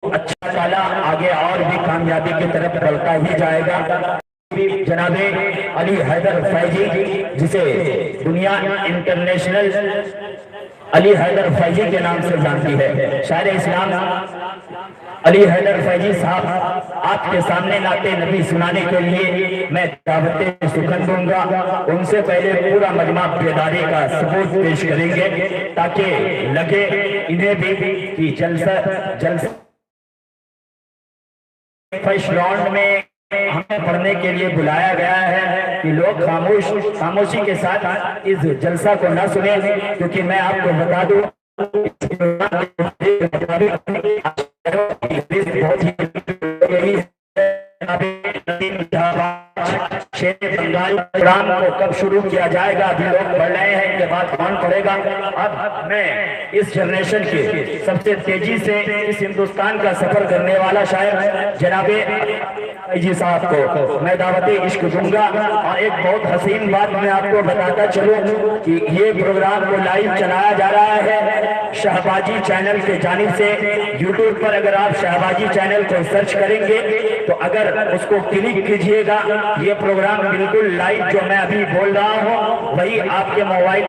अच्छा ताला आगे और भी कामयाबी की तरफ बढ़ता ही जाएगा। जनाबे अली हैदर फैजी, जिसे दुनिया इंटरनेशनल अली हैदर फैजी के नाम से जानती है, शायर इस्लाम अली हैदर फैजी साहब आपके सामने नाते नबी सुनाने के लिए मैं दावत सुखन दूंगा। उनसे पहले पूरा मजमा बेदारी का सबूत पेश करेंगे ताकि लगे इन्हें भी कि जलसा फर्स्ट राउंड में हमें पढ़ने के लिए बुलाया गया है कि लोग खामोशी के साथ इस जलसा को न सुने, क्योंकि मैं आपको बता दूं शेर बंगाल कुरान को कब शुरू किया जाएगा, अभी लोग पढ़ रहे हैं, इनके बाद कौन पढ़ेगा। अब मैं इस जनरेशन के सबसे तेजी से इस हिंदुस्तान का सफर करने वाला शायर जनाबे जी साहब को मैं दावत इश्क दूंगा। और एक बहुत हसीन बात मैं आपको बताता चलूं कि ये प्रोग्राम को लाइव चलाया जा रहा है शहबाजी चैनल के जानिब से। यूट्यूब पर अगर आप शहबाजी चैनल को सर्च करेंगे तो अगर उसको क्लिक कीजिएगा, ये प्रोग्राम बिल्कुल लाइव जो मैं अभी बोल रहा हूँ वही आपके मोबाइल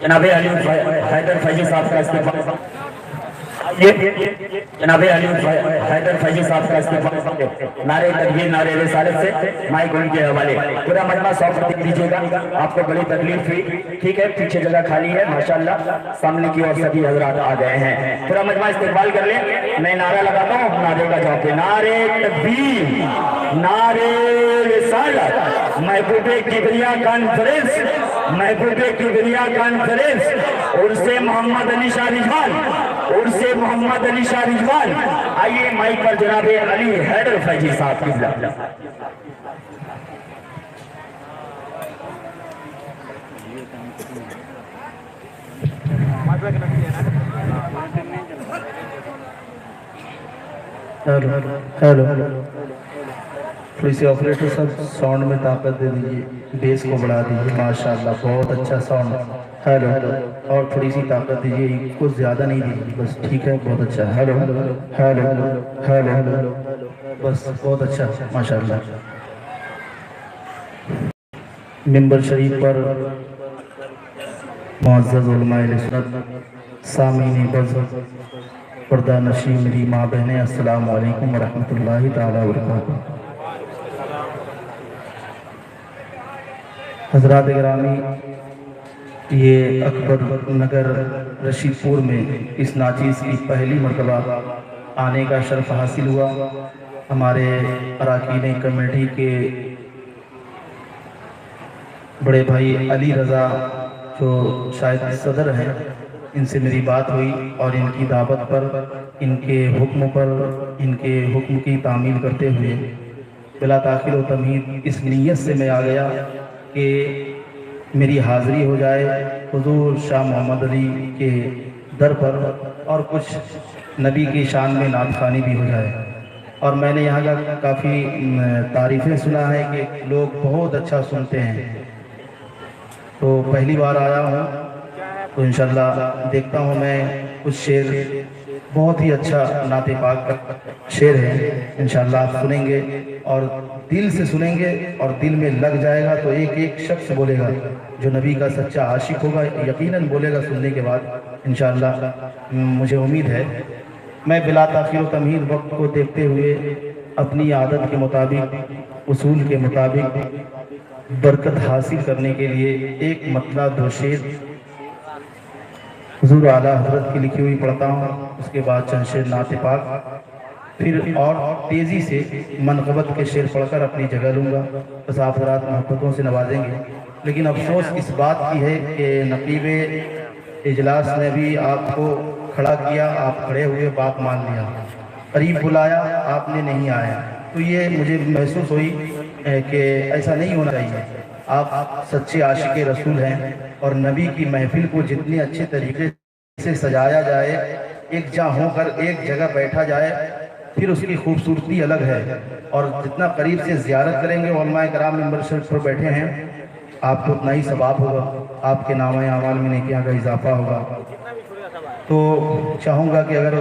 जनाबे अली हैदर फैजी साहब का इस्तेमाल जनाबे अली हैदर फैजी साहब का इस्तेमाल नारे तकबीर नारे रिसालत से माइक उनके हवाले। पूरा मजमा 100% दीजिएगा, आपको बड़ी तकलीफ हुई, ठीक है, पीछे जगह खाली है माशाल्लाह, सामने की ओर सभी हजरात आ गए हैं। पूरा मजमा इस्तेमाल कर लें, मैं नारा लगाता हूँ, नारे का जवाब दे। नारे तकबीर नारे रिसालत, महबूबे किबरिया कॉन्फ्रेंस, महबूबे किबरिया कॉन्फ्रेंस, उर्से मोहम्मद अली शाह रिजवान, उर्से मोहम्मद अली शाह रिजवान। आइए माइक पर जनाबे अली हैदर फैजी साहब की हेलो प्लीज ऑपरेटर साहब साउंड में ताकत दे दीजिए, बेस को बढ़ा दीजिए, माशाल्लाह बहुत अच्छा साउंड। हेलो और थोड़ी सी ताकत दीजिए, कुछ ज़्यादा नहीं दीजिए, बस ठीक है, बहुत अच्छा। हेलो हेलो हेलो बस बहुत अच्छा माशाल्लाह। मिंबर शरीफ पर मुअज़्ज़ज़ उलमाए सुन्नत, सामीन बज़, पर्दा नशी मेरी माँ बहनें, अस्सलाम वालेकुम व रहमतुल्लाहि ताला व बरकातुहू। हज़रात गिरामी, ये अकबर नगर रशीदपुर में इस नाचीज़ की पहली मरतबा आने का शर्फ हासिल हुआ। हमारे अरकान कमेटी के बड़े भाई अली रज़ा जो शायद सदर हैं, इनसे मेरी बात हुई और इनकी दावत पर, इनके हुक्म पर, इनके हुक्म की तामील करते हुए बिला ताख़ीर व तमहीद इस नीयत से मैं आ गया कि मेरी हाज़िरी हो जाए हुज़ूर शाह मोहम्मद अली के दर पर और कुछ नबी की शान में नात ख़ानी भी हो जाए। और मैंने यहाँ का काफ़ी तारीफ़ें सुना है कि लोग बहुत अच्छा सुनते हैं, तो पहली बार आया हूँ तो इंशाल्लाह देखता हूँ मैं कुछ शेर, बहुत ही अच्छा नाते पाक का शेर है, इंशाल्लाह आप सुनेंगे और दिल से सुनेंगे और दिल में लग जाएगा तो एक एक शख्स बोलेगा, जो नबी का सच्चा आशिक होगा यकीनन बोलेगा सुनने के बाद इंशाल्लाह। मुझे उम्मीद है मैं बिला ताख़ीर व तमहीद वक्त को देखते हुए अपनी आदत के मुताबिक, उसूल के मुताबिक बरकत हासिल करने के लिए एक मतलब दो शेर हुज़ूर आला हज़रत की लिखी हुई पढ़ता हूँ, उसके बाद चंद शेर नाते पाक, फिर और तेज़ी से मनक़बत के शेर पढ़कर अपनी जगह लूँगा। बस आप हज़रात मोहब्बतों से नवाजेंगे। लेकिन अफसोस इस बात की है कि नक़ीब इजलास ने भी आपको खड़ा किया, आप खड़े हुए बात मान लिया, करीब बुलाया आपने नहीं आया, तो ये मुझे महसूस हुई कि ऐसा नहीं होना चाहिए। आप सच्चे आशिक रसूल हैं और नबी की महफिल को जितने अच्छे तरीके से सजाया जाए, एक जहाँ होकर एक जगह बैठा जाए फिर उसकी खूबसूरती अलग है। और जितना करीब से ज़ियारत करेंगे, उलमाए कराम मेंबर शरीफ पर बैठे हैं, आपको उतना ही सवाब होगा, आपके नामे अमाल में नेकियां का इजाफा होगा। तो चाहूँगा कि अगर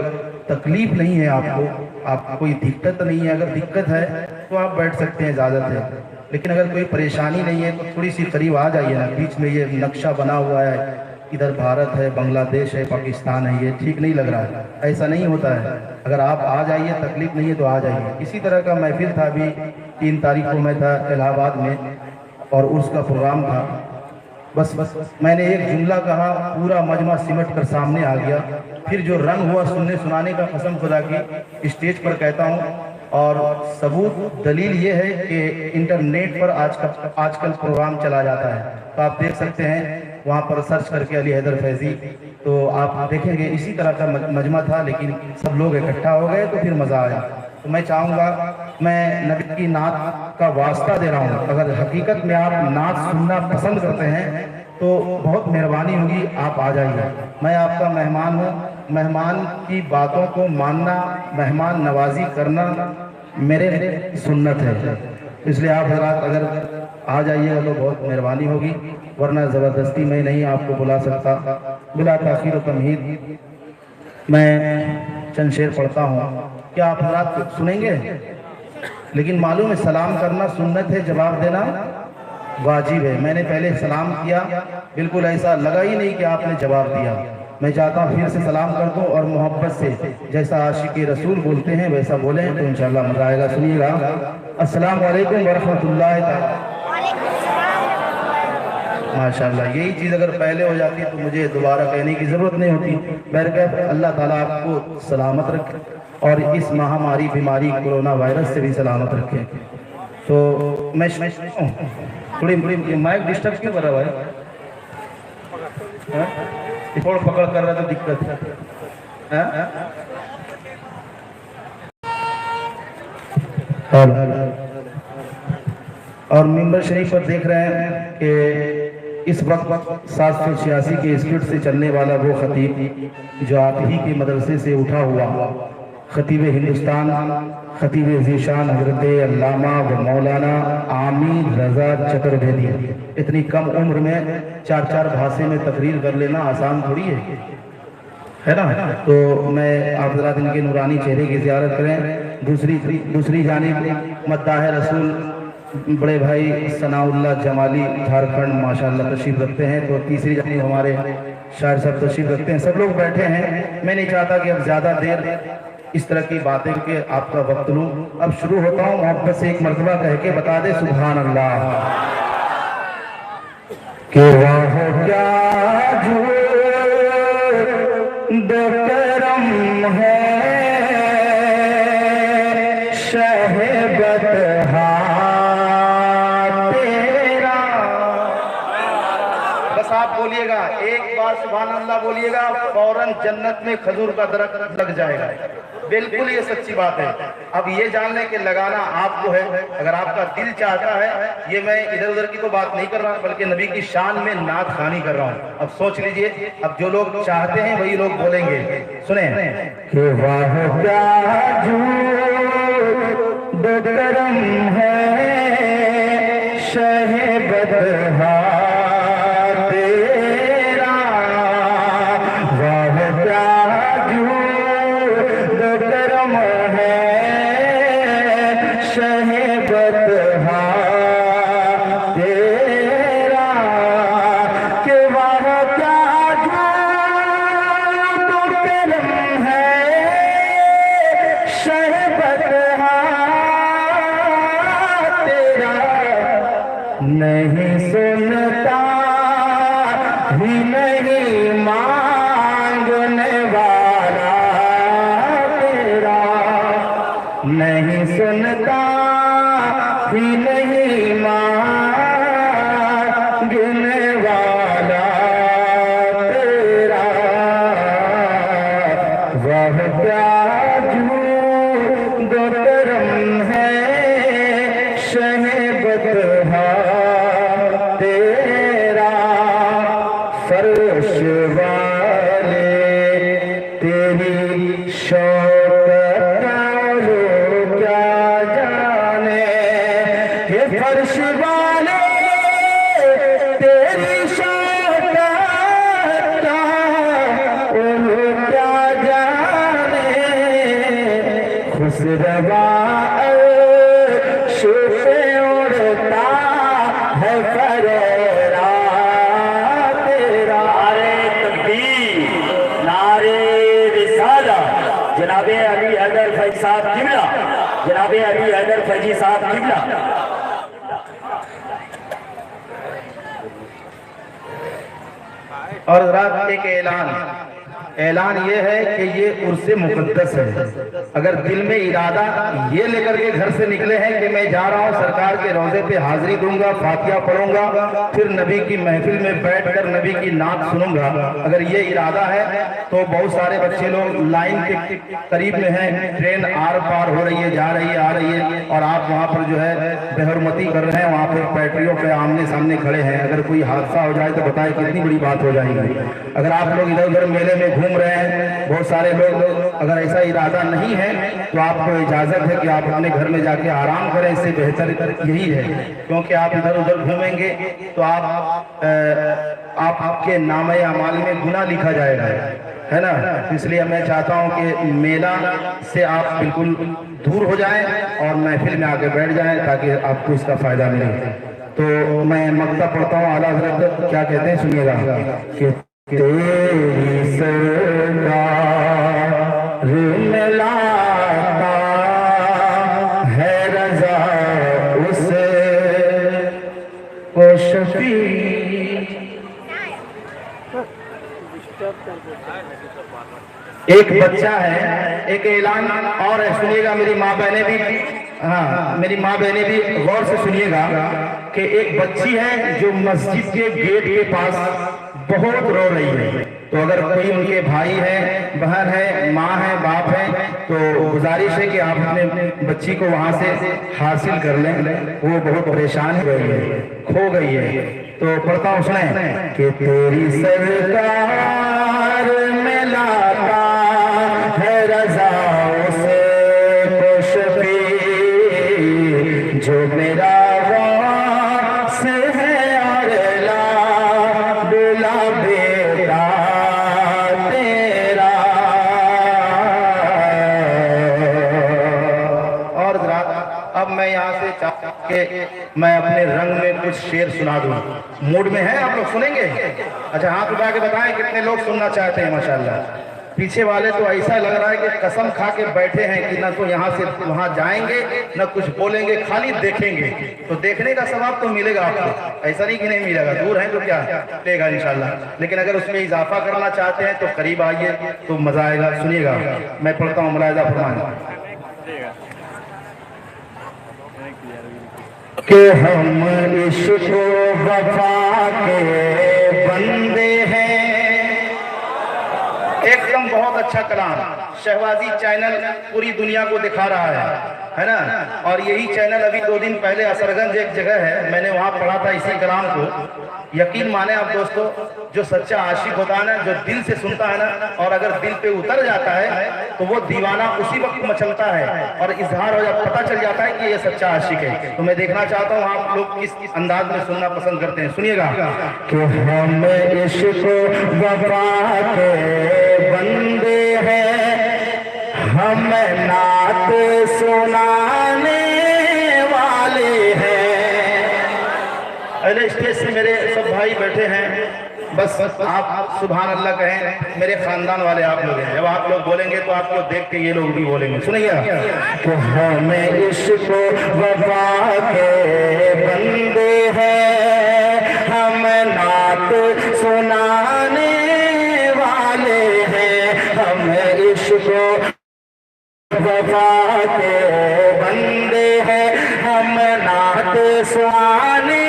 तकलीफ़ नहीं है आपको कोई दिक्कत नहीं है, अगर दिक्कत है तो आप बैठ सकते हैं, इजाज़त है। लेकिन अगर कोई परेशानी नहीं है तो थोड़ी सी करीब आ जाइए ना। बीच में ये नक्शा बना हुआ है, इधर भारत है, बांग्लादेश है, पाकिस्तान है, ये ठीक नहीं लग रहा है, ऐसा नहीं होता है। अगर आप आ जाइए, तकलीफ़ नहीं है तो आ जाइए। इसी तरह का महफिल था, अभी 3 तारीख को मैं था इलाहाबाद में और उसका प्रोग्राम था। बस मैंने एक जुमला कहा, पूरा मजमा सिमट कर सामने आ गया। फिर जो रंग हुआ सुनने सुनाने का, कसम खुदा की स्टेज पर कहता हूँ। और सबूत दलील ये है कि इंटरनेट पर आजकल प्रोग्राम चला जाता है, तो आप देख सकते हैं वहाँ पर सर्च करके अली हैदर फैज़ी, तो आप देखेंगे इसी तरह का मजमा था। लेकिन सब लोग इकट्ठा हो गए तो फिर मज़ा आया। तो मैं चाहूँगा, मैं नबी की नात का वास्ता दे रहा हूँ, अगर हकीकत में आप नात सुनना पसंद करते हैं तो बहुत मेहरबानी होगी, आप आ जाइए। मैं आपका मेहमान हूँ, मेहमान की बातों को मानना, मेहमान नवाजी करना मेरे सुन्नत है। इसलिए आप हज़रात अगर आ जाइएगा तो बहुत मेहरबानी होगी, वरना ज़बरदस्ती मैं नहीं आपको बुला सकता। बिला ताख़ीर व तमहीद मैं चंद शेर पढ़ता हूँ, क्या आप हज़रात सुनेंगे? लेकिन मालूम है सलाम करना सुन्नत है, जवाब देना वाजिब है। मैंने पहले सलाम किया, बिल्कुल ऐसा लगा ही नहीं कि आपने जवाब दिया। मैं चाहता हूँ फिर से सलाम कर दूँ और मोहब्बत से जैसा आशिक़ रसूल बोलते हैं वैसा बोलें तो इंशाअल्लाह मज़ा आएगा। सुनिएगा। अस्सलाम वालेकुम व रहमतुल्लाहि ताला। माशाअल्लाह, यही चीज़ अगर पहले हो जाती तो मुझे दोबारा कहने की ज़रूरत नहीं होती। बहरकैफ अल्लाह ताला आपको सलामत रखे और इस महामारी बीमारी कोरोना वायरस से भी सलामत रखे। तो मैं थोड़ी माइक डिस्टर्ब क्यों कर रहा है? थोड़ा पकड़ कर रहा तो दिक्कत है। और मेंबर शरीफ पर देख रहे हैं कि इस वक्त 786 के स्पीड से चलने वाला वो खतीब जो आप ही के मदरसे से उठा हुआ खतीब हिंदुस्तान, खतीब ज़ीशान हज़रत अल्लामा व मौलाना आमीर रज़ा चतुर्वेदी, इतनी कम उम्र में 4 भाषा में तकरीर कर लेना आसान थोड़ी है ना। तो मैं आप ज़रा इनके नूरानी चेहरे की ज़ियारत करें। दूसरी जानिब मद्दाह रसूल बड़े भाई सनाउल्लाह जमाली झारखंड माशाअल्लाह तशरीफ़ रखते हैं। तो तीसरी जानिब हमारे शायर साहब तशरीफ़ रखते हैं। सब लोग बैठे हैं। मैं नहीं चाहता कि अब ज़्यादा देर इस तरह की बातें के आपका वक्त लूँ। अब शुरू होता हूँ, मोहब्बत से एक मरतबा कह के बता दे सुभान अल्लाह। के वाह क्या करम है शहबत तेरा। बस आप बोलिएगा, एक बार सुभान अल्लाह बोलिएगा, फौरन जन्नत में खजूर का दरख्त लग जाएगा। बिल्कुल ये सच्ची बात है। अब ये जानने के लगाना आपको है, अगर आपका दिल चाहता है। ये मैं इधर उधर की तो बात नहीं कर रहा, बल्कि नबी की शान में नात खानी कर रहा हूँ। अब सोच लीजिए, अब जो लोग चाहते हैं वही लोग बोलेंगे। सुने कि वाह क्या जो करम है शहबत तेरा। वाह क्या करम है शहबत तेरा। के वाह क्या करम है शहबत तेरा। नहीं सुनता ही नहीं मांगने वाला तेरा। नहीं सुनता ही नहीं मांगने वाला तेरा। वह क्या जो करम है शहबत तेरा। फर्श वाले तेरी शौकत खुशरवा शुफे उड़ता है फरेरा तेरा। नारे तकबीर, नारे रिसाला, जनाबे अली हैदर फैजी साहब किबला, जनाबे अली हैदर फैजी साहब किबला। और रात एक ऐलान ये है कि ये उर्से मुकद्दस है। अगर दिल में इरादा ये लेकर के घर से निकले हैं कि मैं जा रहा हूँ सरकार के रोजे पे हाजिरी दूंगा, फातिहा पढ़ूंगा, फिर नबी की महफिल में बैठकर नबी की नात सुनूंगा, अगर ये इरादा है तो बहुत सारे बच्चे लोग लाइन के करीब में हैं, ट्रेन आर पार हो रही है, जा रही है, आ रही है, और आप वहाँ पर जो है बेहरमती कर रहे हैं, वहाँ पर बैटरियों पे आमने सामने खड़े हैं। अगर कोई हादसा हो जाए तो बताए कितनी बड़ी बात हो जाएगी। अगर आप लोग इधर उधर मेले में घूम रहे हैं, बहुत सारे लोग, अगर ऐसा इरादा नहीं है तो आपको इजाजत है कि आप अपने घर में जाके आराम करें, इससे बेहतर यही है। क्योंकि आप इधर उधर घूमेंगे तो आपके नामे अमाल में गुनाह लिखा जाएगा, है ना। इसलिए मैं चाहता हूं कि मेला से आप बिल्कुल दूर हो जाएं और महफिल में आके बैठ जाएं ताकि आपको इसका फायदा मिले। तो मैं मक्ता पढ़ता हूँ, आला हज़रत क्या कहते हैं सुनिएगा कि तेरी सरकार में लाता है रजा उसे वो शफी। एक बच्चा है, एक ऐलान और है, सुनिएगा मेरी माँ बहनें भी, हाँ मेरी माँ बहनें भी गौर से सुनिएगा कि एक बच्ची है जो मस्जिद के गेट के पास बहुत रो रही है। तो अगर कोई उनके भाई है, बहन है, माँ है, बाप है, तो गुजारिश है कि आप अपने बच्ची को वहां से हासिल कर लें। वो बहुत परेशान हो गई है, खो गई है। तो पढ़ता हूँ सुने कि तेरी सरकार में लाता है रजा उसे खुशबी जो मेरा वास है और ला बुला बेटा तेरा। और अब मैं यहाँ से चाहता कि मैं अपने रंग में कुछ शेर सुना दूं। मूड में है आप लोग, सुनेंगे? अच्छा हाथ उठा के बताएं कितने लोग सुनना चाहते हैं। माशाल्लाह पीछे वाले तो ऐसा लग रहा है कि कसम खा के बैठे हैं कि ना तो यहाँ से वहाँ जाएंगे ना कुछ बोलेंगे, खाली देखेंगे। तो देखने का सवाब तो मिलेगा आपको, ऐसा नहीं कि नहीं मिलेगा। दूर है तो क्या मिलेगा इंशाल्लाह। लेकिन अगर उसमें इजाफा करना चाहते हैं तो करीब आइए तो मजा आएगा। सुनिएगा मैं पढ़ता हूँ, मुलाहिजा फरमाएं कि हम इश्क़ वफ़ा के बंदे हैं। एकदम बहुत अच्छा कलाम, शहबाजी चैनल पूरी दुनिया को दिखा रहा है ना। और यही चैनल अभी 2 दिन पहले असरगंज एक जगह है, मैंने वहां पढ़ा था इसी कलाम को। यकीन माने आप दोस्तों, जो सच्चा आशिक होता है ना, जो दिल से सुनता है ना, और अगर दिल पे उतर जाता है तो वो दीवाना उसी वक्त मचलता है और इजहार हो जाता, पता चल जाता है कि ये सच्चा आशिक है। तो मैं देखना चाहता हूँ आप लोग किस अंदाज में सुनना पसंद करते हैं। सुनिएगा कि हम इश्क़ वफ़ा के बंदे हैं, हम नात सुनाने वाले हैं। अरे स्टेज से मेरे सब भाई बैठे हैं, बस आप सुभान अल्लाह कहें। मेरे खानदान वाले आप लोग हैं, जब आप लोग बोलेंगे तो आपको देख के ये लोग भी बोलेंगे। सुनिए कि हम इश्क़ वफ़ा के बंदे हैं, हम नात सुनाने वाले हैं। हम इश्क़ वफ़ा के बंदे हैं, हम नात सुनाने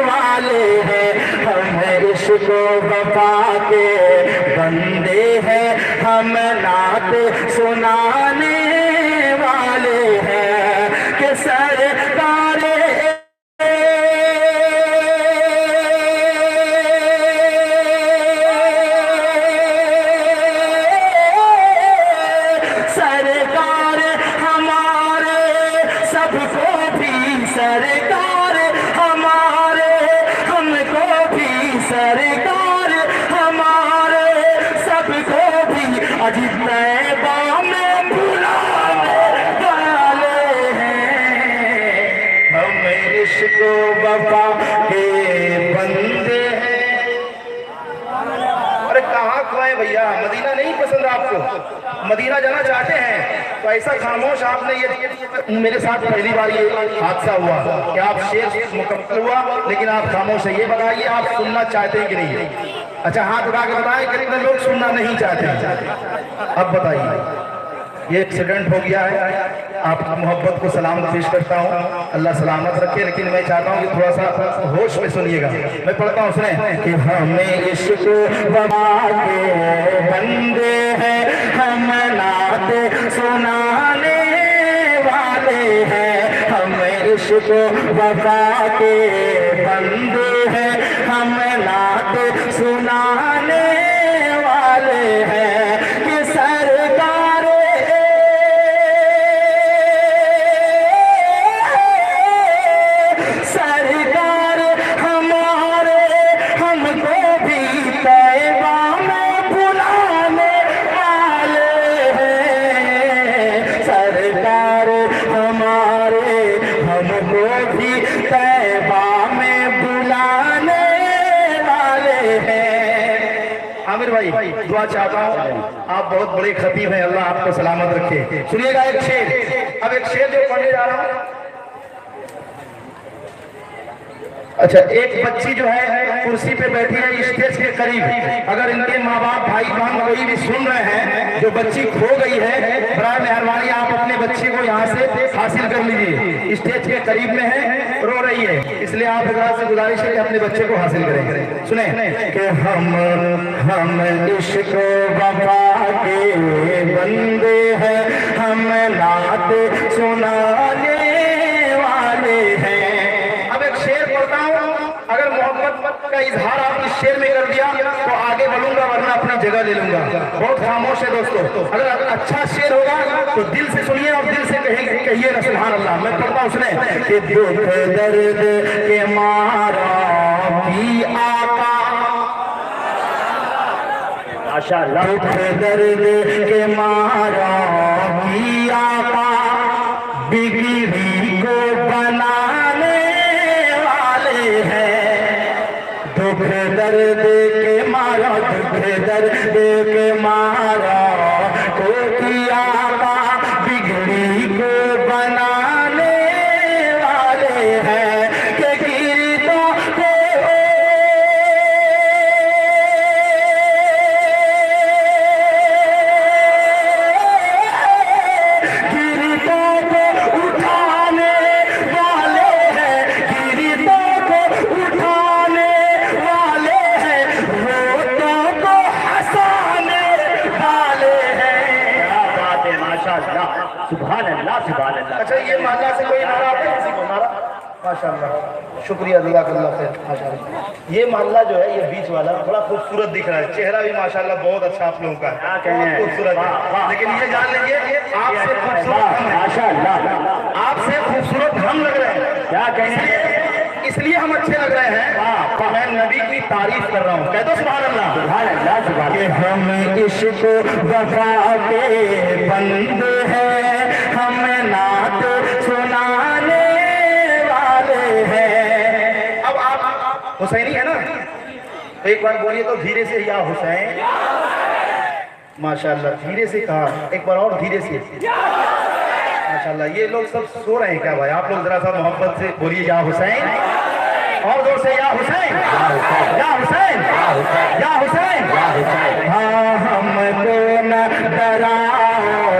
वाले हैं। हम इश्क़ वफ़ा के बंदे हैं, हम नात सुनाने वाले हैं। कि सरकार सरकार हमारे, हमको भी सरकार हमारे, सबको पसंद है आपको, मदीना जाना चाहते हैं तो ऐसा खामोश आपने ये मेरे साथ पहली बार ये हादसा हुआ कि आप शेर मुकम्मल हुआ लेकिन आप खामोश है। ये बताइए आप सुनना चाहते हैं कि नहीं? अच्छा हाथ उठा के बताएं कितने लोग सुनना नहीं चाहते हैं। अब बताइए, ये एक्सीडेंट हो गया है, आपकी मोहब्बत को सलामत पेश करता हूँ, अल्लाह सलामत रखे। लेकिन मैं चाहता हूँ कि थोड़ा सा होश में सुनिएगा। मैं पढ़ता हूँ, सुने कि हमें इश्क वफा के बंदे हैं, हम नात सुनाने वाले हैं। हमें इश्क वफा के बंदे हैं, हम नात सुनाने वाले हैं कि सरकार हमारे हमको भी तैबा में बुलाने वाले हैं। सरकार हमारे हमको भी तैबा में बुलाने वाले हैं। आमिर भाई दुआ चाहता हूँ, आप बहुत बड़े खतीब हैं, अल्लाह आपको सलामत रखे। सुनिएगा एक शेर, अब एक शेर जो पढ़ने जा रहा हूँ। अच्छा, एक बच्ची जो है कुर्सी पे बैठी है स्टेज के करीब, अगर इनके माँ बाप भाई बहन कोई भी सुन रहे हैं, जो बच्ची खो गई है, बराए मेहरबानी आप अपने बच्चे को यहाँ से हासिल कर लीजिए। स्टेज के करीब में है, रो रही है, इसलिए आप हजरात से गुजारिश है कि अपने बच्चे को हासिल करें। सुने कि हम इश्क वफा के बंदे हैं, हम नात सुनाने वाले हैं। अब एक शेर पढ़ता हूँ, अगर मोहब्बत का इजहार आप इस शेर में कर दिया तो आगे बढ़ूंगा, वरना अपनी जगह ले लूंगा। बहुत खामोश है दोस्तों, अगर अच्छा शेर होगा तो दिल से सुनिए और दिल से कहिए ना सुभान अल्लाह। मैं पढ़ता हूँ, सुने कि दुख दर्द के मारा भी आका, माशाअल्लाह, दुख दर्द के मारा भी आका, बिगड़ी को बनाने वाले हैं। दुख दर्द के मारा, दुख दर्द के मारा को किया का, बिगड़ी को बनाने वाले हैं कि गिरता को उठाने वाले हैं, गिरता को उठाने वाले हैं, रोता को हंसाने वाले हैं। क्या बात है, माशाअल्लाह, सुभान अल्लाह, सुभान अल्लाह। अच्छा, ये मोहल्ला से कोई नारा आता है? किसी को नारा? माशाअल्लाह, शुक्रिया, जज़ाकल्लाह खैर। माशाअल्लाह, ये मोहल्ला जो है, ये बीच वाला बड़ा खूबसूरत दिख रहा है, चेहरा भी माशाअल्लाह बहुत अच्छा आप लोगों का है, बहुत खूबसूरत है। लेकिन ये जान लीजिए आपसे खूबसूरत हम हैं, माशाअल्लाह, आपसे खूबसूरत हम लग रहे हैं। क्या कहें, इसलिए हम अच्छे लग रहे हैं, तो मैं नबी की तारीफ कर रहा हूँ। कह दो सुभान अल्लाह। सुभान अल्लाह, सुभान कि हम इश्क वफा के बंदे हैं, हम नात सुनाने वाले हैं। अब आप हुसैनी है ना, तो एक बार बोलिए तो धीरे से, या हुसैन। माशाअल्लाह, धीरे से कहा, एक बार और धीरे से। माशाअल्लाह, ये लोग सब सो रहे हैं क्या भाई? आप लोग जरा सा मोहब्बत से बोलिए या हुसैन, और जोर से या हुसैन, या हुसैन, या हुसैन। हाँ, हमको न डराओ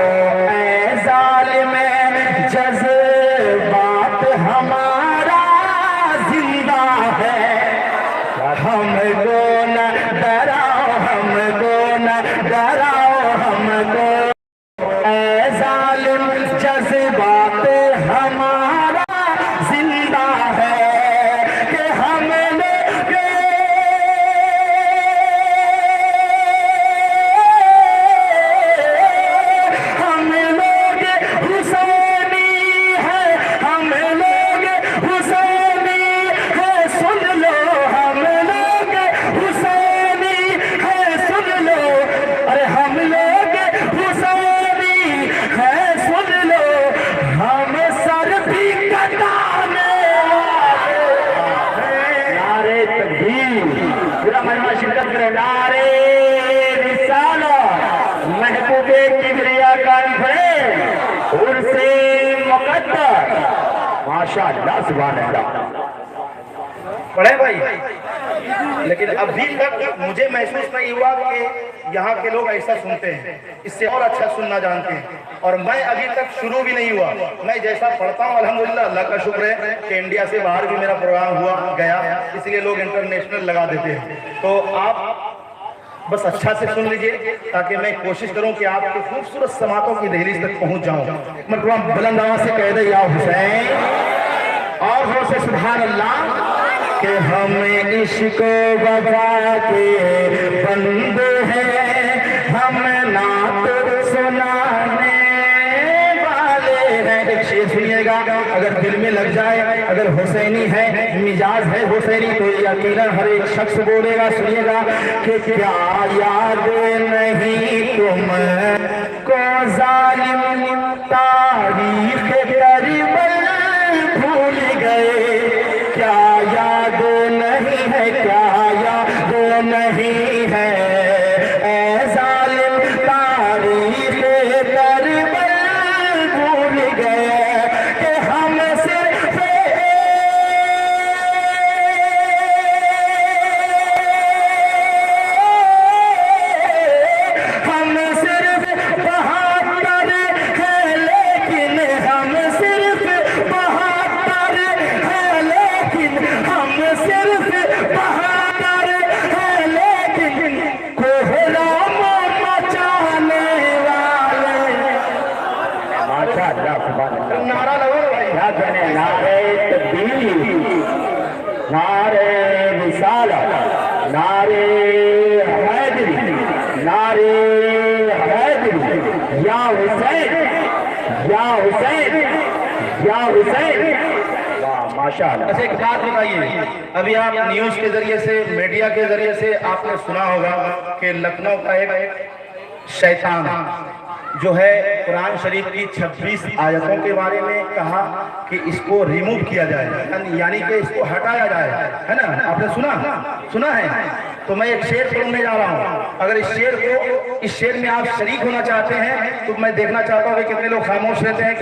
ऐ जालिम, जज्बात हमारा जिंदा है। हमको न डराओ, हमको न डराओ, हमको ऐ जालिम, जज्बात हमारा जिंदा है कि हम लोग हुसैनी है, हम लोग हुसैनी है, सुन लो, हम लोग हुसैनी है, सुन लो, अरे हम लोग हुसैनी है, सुन लो, हम सर माशाअल्लाह सुभान अल्लाह। पढ़े भाई, लेकिन अभी तक मुझे महसूस नहीं हुआ कि यहाँ के लोग ऐसा सुनते हैं, इससे और अच्छा सुनना जानते हैं। और मैं अभी तक शुरू भी नहीं हुआ, मैं जैसा पढ़ता हूँ अल्हम्दुलिल्लाह, अल्लाह का शुक्र है कि इंडिया से बाहर भी मेरा प्रोग्राम हुआ गया, इसलिए लोग इंटरनेशनल लगा देते हैं। तो आप बस अच्छा से सुन लीजिए ताकि मैं कोशिश करूं कि आपके खूबसूरत समातों की दहलीज तक पहुंच जाऊं। मतलब बुलंद आवाज से कह दे या हुसैन, और हो से सुभान अल्लाह, कि हम इश्क वफा के बंदे हैं, हम नात सुनाने वाले हैं। एक शेर सुनिएगा, अगर दिल में लग जाए, अगर हुसैनी है, मिजाज है हुसैनी, तो यकीनन हर एक शख्स बोलेगा। सुनिएगा कि क्या याद नहीं तुम को जालिम तारीख करबल भूल गए, क्या याद नहीं है, क्या याद नहीं है, ऐ जालिम तारीख करबल भूल गए कि हम सिर्फ बहादुर है, लेकिन हम सिर्फ बहादुर है, लेकिन हम सिर्फ बहादुर है, लेकिन कोहराम मचाने वाले। माशाअल्लाह सुभान अल्लाह। नारा लगो भाई, क्या कहने, नारे तकबीर, नारे रिसालत, नारे हैदरी, नारे हैदरी, या हुसैन, या हुसैन, या हुसैन। वाह माशाअल्लाह। अच्छा, एक बात बताइए, अभी आप न्यूज के जरिए से, मीडिया के जरिए से आपने सुना होगा कि लखनऊ का एक शैतान जो है कुरान शरीफ की 26 आयतों के बारे में कहा कि इसको रिमूव किया जाए, यानी कि इसको हटाया जाए, है ना? आपने सुना है? तो मैं एक शेर पढ़ने जा रहा हूँ। अगर इस शेर में आप शरीक होना चाहते हैं तो मैं देखना चाहता हूँ कि कितने लोग खामोश रहते हैं,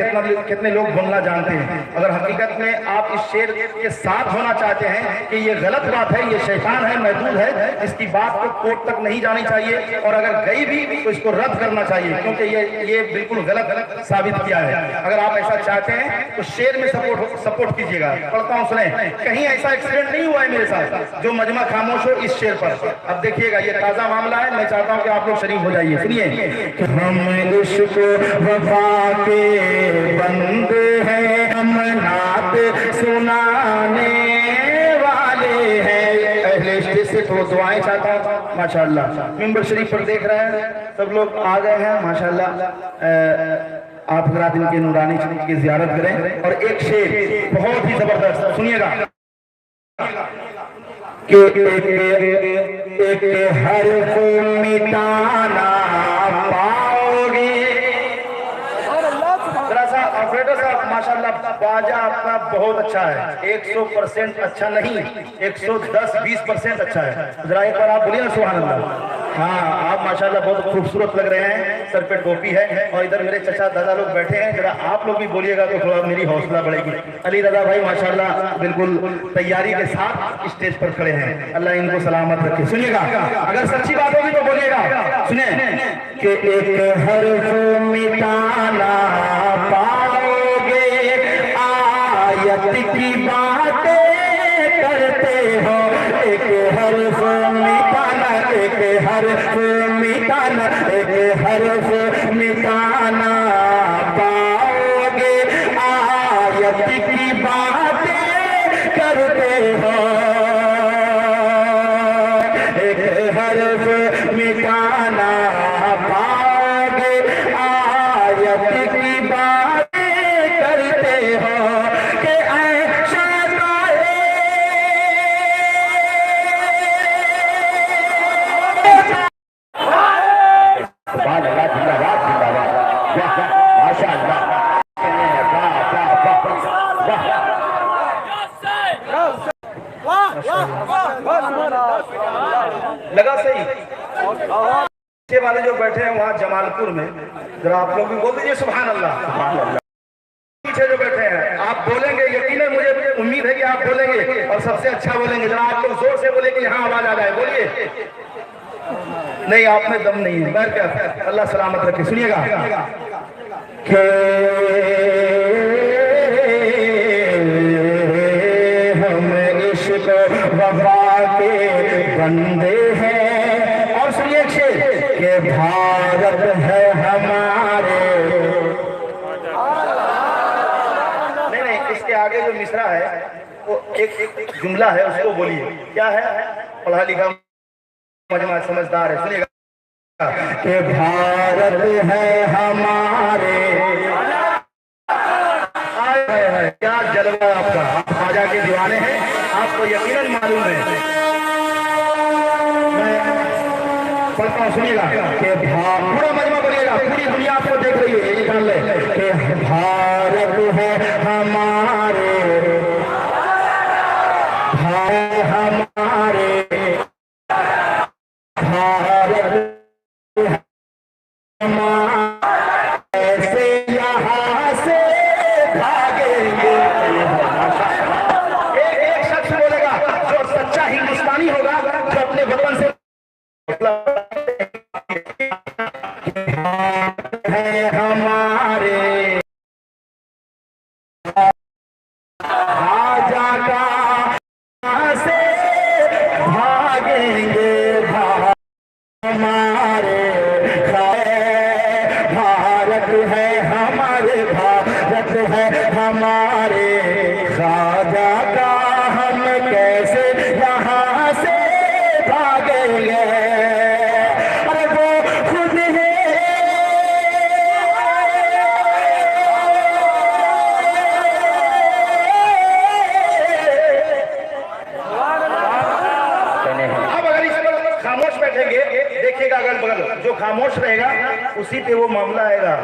कितने लोग बोलना जानते हैं। अगर हकीकत में आप इस शेर के साथ होना चाहते हैं कि ये गलत बात है, ये शैतान है, महदूद है, इसकी बात को कोर्ट तक नहीं जानी चाहिए, और अगर गई भी तो इसको रद्द करना चाहिए, क्योंकि ये बिल्कुल गलत साबित किया है। अगर आप ऐसा चाहते हैं तो शेर में सपोर्ट कीजिएगा। पढ़ता हूँ, सुने। कहीं ऐसा एक्सीडेंट नहीं हुआ है मेरे साथ जो मजमा खामोश हो इस शेर पर। अब देखिएगा, ये ताजा मामला है, मैं चाहता हूँ कि आप लोग शरीक हो जाइए। सुनिए कि हम इश्क वफा के बंदे हैं, हम नात सुनाने वाले हैं। अहले स्टेज से तो दुआएं चाहता हूँ। माशाअल्लाह, मिंबर शरीफ पर देख रहे हैं सब लोग आ गए हैं माशाअल्लाह। आप हजरात इनके नूरानी शरीफ की ज़ियारत करें। और एक शेर बहुत ही जबरदस्त सुनिएगा कि एक हर्फ मिटाना पाओगे। जरा सा ऑपरेटर साहब, माशाल्लाह बाजा आपका बहुत अच्छा है, 100% अच्छा नहीं, 110-20% अच्छा है। जरा एक बार आप बोलिए ना सुभान अल्लाह। हाँ, आप माशाल्लाह बहुत खूबसूरत लग रहे हैं, सर पे टोपी है, और इधर मेरे चचा दादा लोग बैठे हैं। जरा आप लोग भी बोलिएगा तो थोड़ा मेरी हौसला बढ़ेगी। अली रजा भाई माशाल्लाह बिल्कुल तैयारी के साथ स्टेज पर खड़े हैं, अल्लाह इनको सलामत रखे। सुनिएगा, अगर सच्ची बात होगी तो बोलिएगा। सुने कि एक हर्फ मिटाना पाओगे, आयत की बातें करते हो, एक हर्फ मिटाना, एक हर्फ मिटाना, एक हर्फ मिटाना पाओगे, आयत की बातें करते हो, एक हर्फ मिटाना पाओगे, आयत की बातें करते हो कि लगा सही। पीछे वाले जो बैठे हैं वहाँ जमालपुर में, जरा आप लोग भी बोल दीजिए सुभान अल्लाह। पीछे जो बैठे हैं आप बोलेंगे, यकीनन और सबसे अच्छा बोलेंगे। जरा आप लोग जोर से बोले कि हाँ आवाज आ जाए, बोलिए। नहीं, आप में दम नहीं है। बैर क्या, अल्लाह सलामत रखे। सुनिएगा कि हम इश्क वफा के बंदे हैं। और सुनिए कि भारत है हमारे। नहीं, इसके आगे जो मिसरा है वो एक जुमला है, उसको बोलिए। क्या है? पढ़ा लिखा मजमा समझदार है। सुनिएगा कि भारत है हमारे। क्या जलवा आपका, आप ख्वाजा के दीवाने हैं, आपको यकीनन मालूम है। मैं पढ़ता हूँ, सुनिएगा कि पूरा मजमा बोलिएगा, पूरी दुनिया आपको देख रही है, ये जान ले कि भारत है हमारे, भारत हमारे, भारत ऐसे यहाँ से भागेंगे। एक शख्स बोलेगा जो सच्चा हिंदुस्तानी होगा, जो अपने वतन से है हमारे राजा का से भागेंगे। हमारे भारत है हमारे, भारत है हमारे, राजा का हम कैसे यहाँ से भागेंगे। अरे वो खुद है अब अगर इस पर खामोश बैठेंगे, देखिएगा अगल बगल जो खामोश रहेगा उसी पे वो मामला आएगा।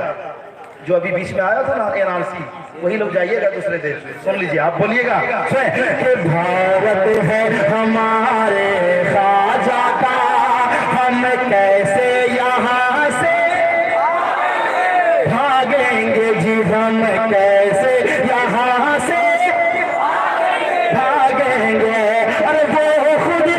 जो अभी बीच में आया था ना एनआरसी, वही लोग जाइएगा दूसरे देश। सुन लीजिए, आप बोलिएगा कि भारत है हमारे, राजा का हम कैसे यहाँ से भागेंगे जी, हम कैसे यहाँ से भागेंगे। अरे वो खुद है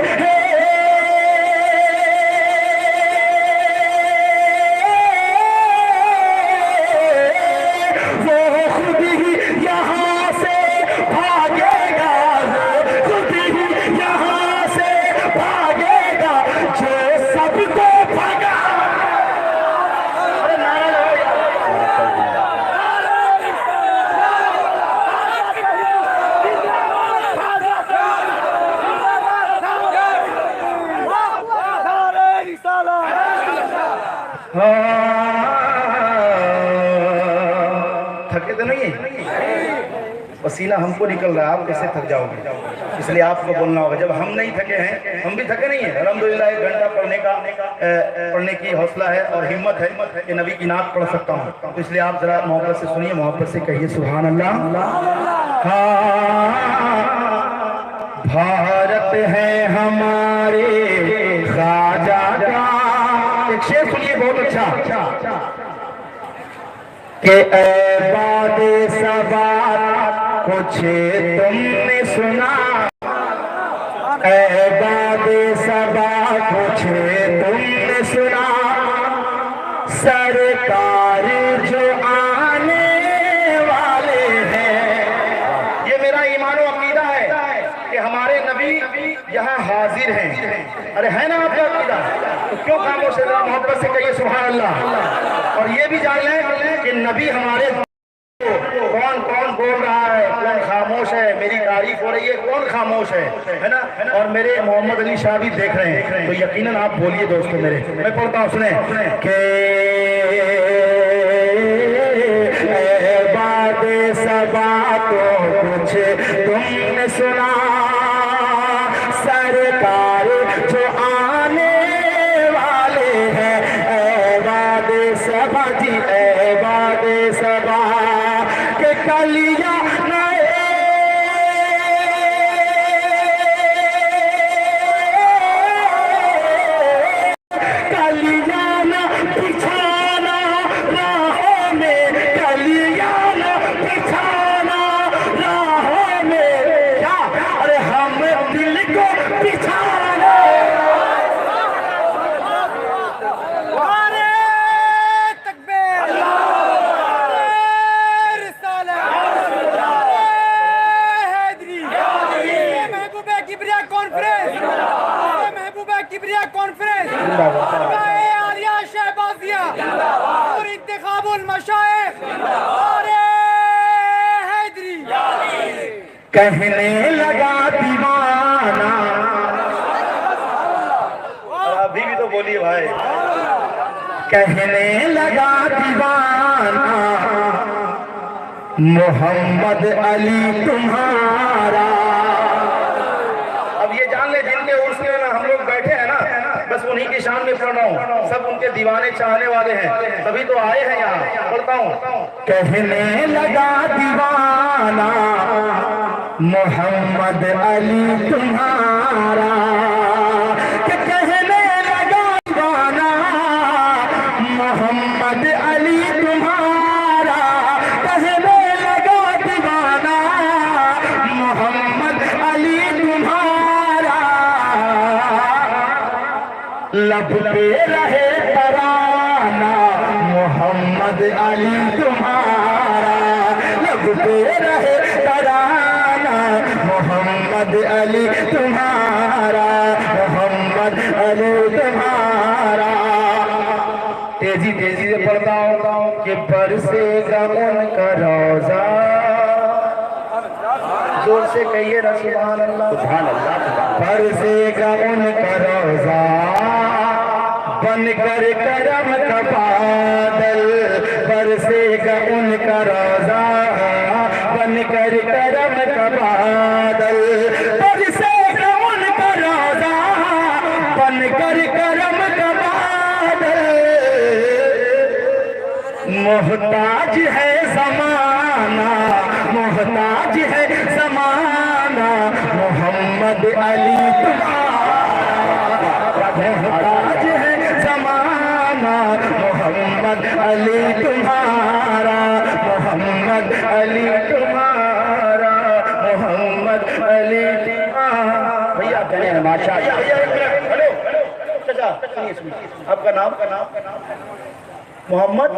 थके तो नहीं है? पसीना हमको निकल रहा है, आप कैसे थक जाओगे? इसलिए आपको बोलना होगा। जब हम नहीं थके हैं, हम भी थके नहीं है। अल्हम्दुलिल्लाह 1 घंटा पढ़ने की हौसला है और हिम्मत है कि नबी की नात पढ़ सकता हूँ। तो इसलिए आप जरा मोहब्बत से सुनिए, मोहब्बत से कहिए सुभान अल्लाह। भारत है हमारे, राजा का। एक शेर सुनिए बहुत अच्छा कि बादे सबा कुछ तुमने सुना, बादे सबा कुछ तुमने सुना, सरकार जो आने वाले हैं। ये मेरा ईमान और अकीदा है कि हमारे नबी यहाँ हाजिर हैं। अरे है ना आपका अकीदा? तो क्यों खामोश है? मोहब्बत से कहिए सुभान अल्लाह। और ये भी जान लें कि नबी हमारे कौन कौन बोल रहा है, कौन खामोश है। मेरी तारीफ हो रही है, कौन खामोश है ना? और मेरे मोहम्मद अली शाह भी देख रहे हैं, तो यकीनन आप बोलिए दोस्तों मेरे। मैं पढ़ता हूँ, सुने के बादे सबा को कुछ तुमने सुना, सरकार जो आने वाले हैं। बादे सबा जी, बादे सबा के कलिया नए कलियाना बिछाना राहों में, कलियाना बिछाना राहों में। क्या? अरे हम आलिया शहबाजिया और इंतखाबुल मशाइख अरे हैदरी कहने लगा दीवाना, अभी भी तो बोलिए भाई। कहने लगा दीवाना मोहम्मद अली तुम्हारा। अब ये जान ले जिनके उर्स में ना हम लोग बैठे हैं ना, बस उन्हीं की शान में पढ़ रहा हूँ। सब उनके दीवाने चाहने वाले हैं, तभी तो आए हैं यहाँ। पढ़ता हूँ। कहने लगा दीवाना मोहम्मद अली तुम्हारा, कहने लगा दीवाना मोहम्मद अली तुम्हारा, कहने लगा दीवाना मोहम्मद अली तुम्हारा। लब पे रहे तराना मोहम्मद अली तुम्हारा, लब पे रहे तराना मोहम्मद अली तुम्हारा, मोहम्मद अली तुम्हारा। तेजी तेजी से पढ़ता हूँ कि बरसेगा उनका रोजा। जोर से कहिए ना सुभान अल्लाह। सुभान अल्लाह। बरसेगा उनका रोजा बनकर करम का बादल, बरसेगा उनका रोजा बनकर करम का बादल, बरसेगा उनका रोजा बनकर करम का बादल। मोहताज है ज़माना, मोहताज है ज़माना मोहम्मद अली तुम्हारा, मोहताज है ज़माना मोहम्मद अली तुम्हारा, मोहम्मद अली तुम्हारा, मोहम्मद अली तुम्हारा। भैया कहने हैं माशाअल्लाह। हेलो चाचा सुनिए सुनिए, आपका नाम मोहम्मद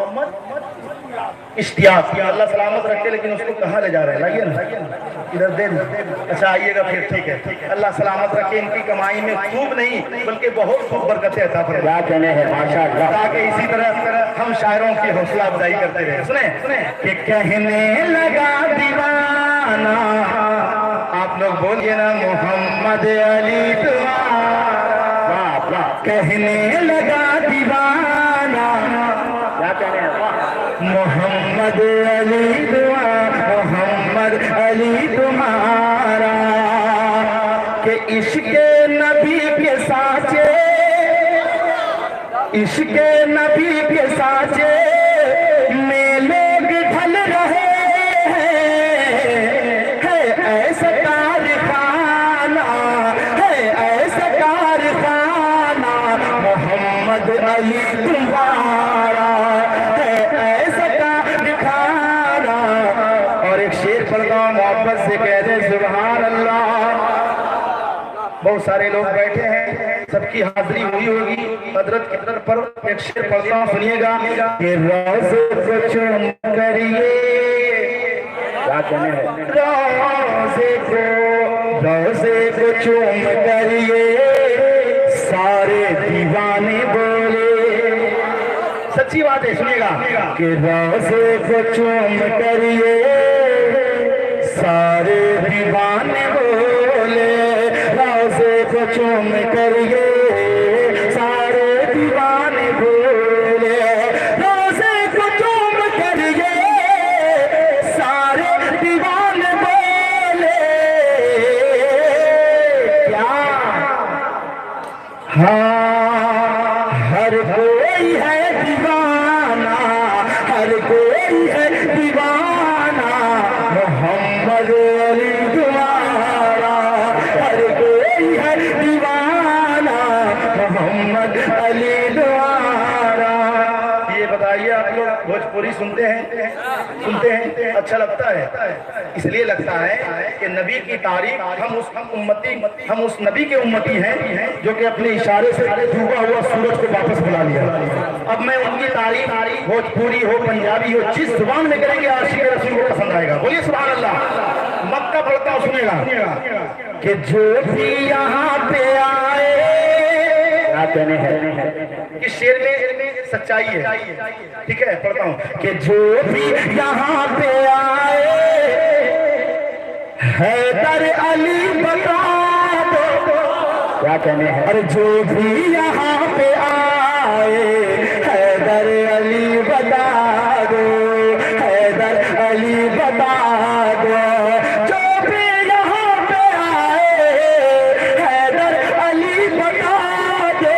इश्तियाक। अल्लाह सलामत रखे, लेकिन उसको कहाँ ले जा रहे हैं? लाइए ना इधर दे। अच्छा आइएगा फिर, ठीक है। अल्लाह सलामत रखे, इनकी कमाई में खूब नहीं बल्कि बहुत खूब बरकतें अता फरमाए। क्या कहने हैं माशाअल्लाह। ताकि इसी तरह हम शायरों की हौसला अफजाई करते रहे। सुने सुने कि कहने लगा दीवाना, आप लोग बोलिए ना मोहम्मद अली तुम्हारा। कहने लगा दीवाना, क्या कहने हैं? मोहम्मद अली दुआ, मोहम्मद अली तुम्हारा। के इश्क़ नबी के साचे, इश्क़ नबी के साचे में लोग ढल रहे हैं। है ऐसा कारखाना, है ऐसा कारखाना मोहम्मद अली तुम्हारा, है ऐसा कारखाना। और एक शेर पढ़ता हूँ, मोहब्बत से कह दे सुभान अल्लाह। बहुत सारे लोग बैठे हैं, सबकी हाजिरी हुई होगी। हजरत की तरफ पर एक शेर पढ़ता हूँ, सुनिएगा। कि रोज़े को चूम करिए, क्या कहने हैं? रोज़े को चूम करिए सारे दीवाने बोले। सच्ची बात है, सुनिएगा। कि रोज़े को चूम करिए सारे दीवाने बोले, रोज़े को चूम करिए सारे दीवाने बोले, रोज़े को चूम करिए सारे दीवाने बोले। क्या? हाँ, हर कोई है दीवाना, हर कोई है दीवाना मोहम्मद अली तुम्हारा, हर कोई है दीवाना मोहम्मद अली तुम्हारा। ये बताइए, आप लोग भोजपुरी सुनते हैं? सुनते हैं? अच्छा लगता है? इसलिए लगता है कि नबी की तारीफ, हम उस नबी के उम्मती हैं जो कि अपने इशारे से डूबा हुआ सूरज को वापस बुला लिया। अब मैं उनकी तारीफ भोजपुरी हो, पंजाबी हो, जिस जुबान में करेंगे आशिक रसूल को पसंद आएगा। बोलिए सुभान अल्लाह। मक्का पढ़ता हूँ, सुनेगा। कि जो भी यहाँ पे आए, क्या कहने हैं इस शेर में सच्चाई है। ठीक है, पढ़ता हूँ कि जो भी यहाँ पे आए हैदर अली बता दो, क्या कहने हैं, और जो भी यहाँ पे आए हैदर अली बता दो, हैदर अली बता दो, जो भी यहाँ पे आए हैदर अली बता दो।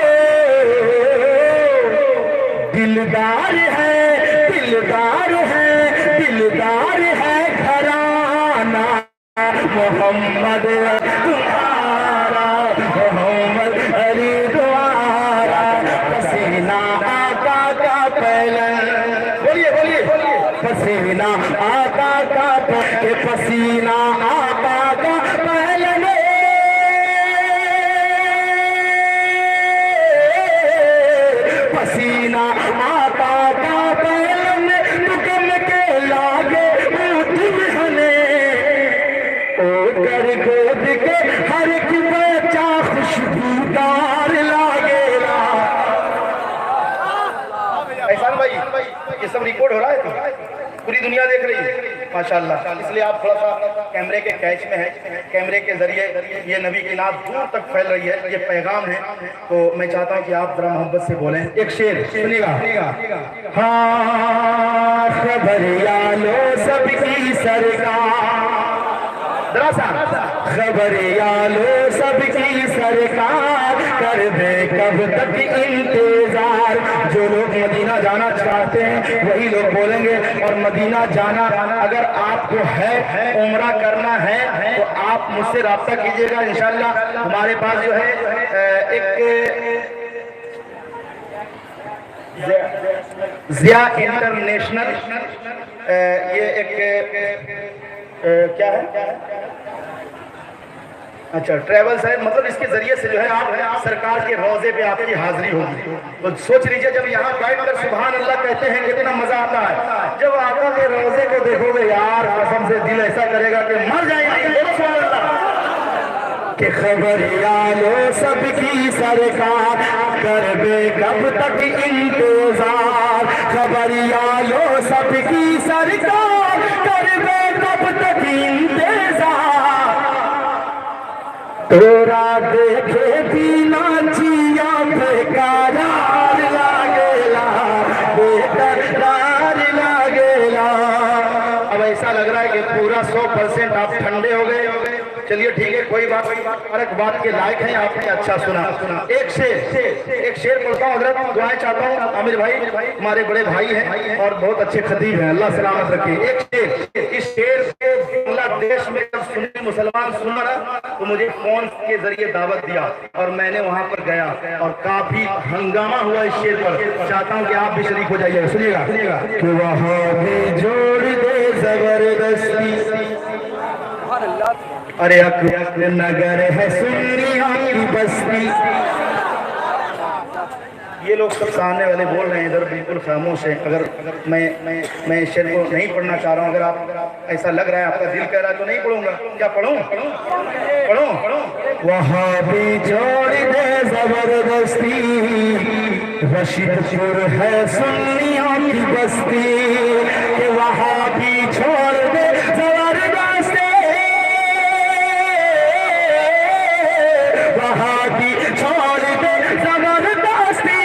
दिलदार है, दिलदार है, दिलदार है घराना मोहम्मद तुम्हारा, मोहम्मद अली तुम्हारा, पसीना आका का पहलन, बोलिए बोलिए बोलिए, पसीना आका का पसीना आका का पहलन, पसीना आका का पहलन, दुकन के लागे उठने ओ कर गोद के हर एक बच्चा खुशबूदार लागेला। एहसान भाई, ये सब रिकॉर्ड हो रहा है तो पूरी दुनिया देख रही है माशाल्लाह। इसलिए आप थोड़ा सा कैमरे के कैच में है, कैमरे के जरिए ये नबी की नात दूर तक फैल रही है, ये पैगाम है। तो मैं चाहता हूँ कि आप जरा मोहब्बत से बोलें। एक शेर सुनिएगा। हाँ खबरियालो सबकी सरकार, खबरियालो सबकी सरकार, कर दे कब तक इंतजार। जो लोग मदीना जाना चाहते हैं वही लोग बोलेंगे, और मदीना जाना अगर आपको है, उम्रा करना है, तो आप मुझसे राब्ता कीजिएगा इंशाल्लाह। हमारे पास जो है एक जिया इंटरनेशनल ये एक क्या है, अच्छा ट्रेवल्स है, मतलब इसके जरिए से जो है आप सरकार के रोजे पे आपकी हाजिरी होगी। तो सोच लीजिए जब यहाँ बैठकर सुभान अल्लाह कहते हैं कितना मजा आता है। जब आका के रोजे को देखोगे यार, कसम से दिल ऐसा करेगा कि मर जाएंगे। कि खबरियालो सबकी सरकार, कर बे कब तक इंतजार। खबरियालो सबकी सरकार, कर बे कब तक इंतजार। तोरा देखे बिना जिया बेकरार लागेला, बेकरार लागेला। अब ऐसा लग रहा है कि पूरा 100% आप ठंडे हो गए। चलिए ठीक है, कोई बात फर्क बात के लायक है, आपने अच्छा सुना। एक शेर पढ़ता हूँ हज़रत, दुआएं चाहता हूँ। आमिर भाई हमारे बड़े भाई हैं और बहुत अच्छे खतीब हैं, अल्लाह सलामत रखे। एक शेर, इस शेर को बांग्लादेश में जब सुन्नी मुसलमान सुना ना, तो मुझे फोन के जरिए दावत दिया और मैंने वहां पर गया और काफी हंगामा हुआ इस शेर पर। चाहता हूँ कि आप भी शरीक हो जाइए। सुनिएगा कि वहाँ भी जोड़ दे जबरदस्ती, अरे अकबर नगर है सुन्नियों की बस्ती। ये लोग सब सामने वाले बोल रहे हैं, इधर बिल्कुल खामोश है। अगर मैं इस शेर को नहीं पढ़ना चाह रहा हूँ, अगर आप ऐसा लग रहा है, आपका दिल कह रहा है, तो नहीं पढ़ूंगा। क्या पढ़ूं? वहाँ भी जोड़ दे जबरदस्ती, रशीदपुर है सुन्नियों की बस्ती। कि वहाँ भी छोड़ दे जबरदस्ती, वहाँ भी छोड़ दे जबरदस्ती।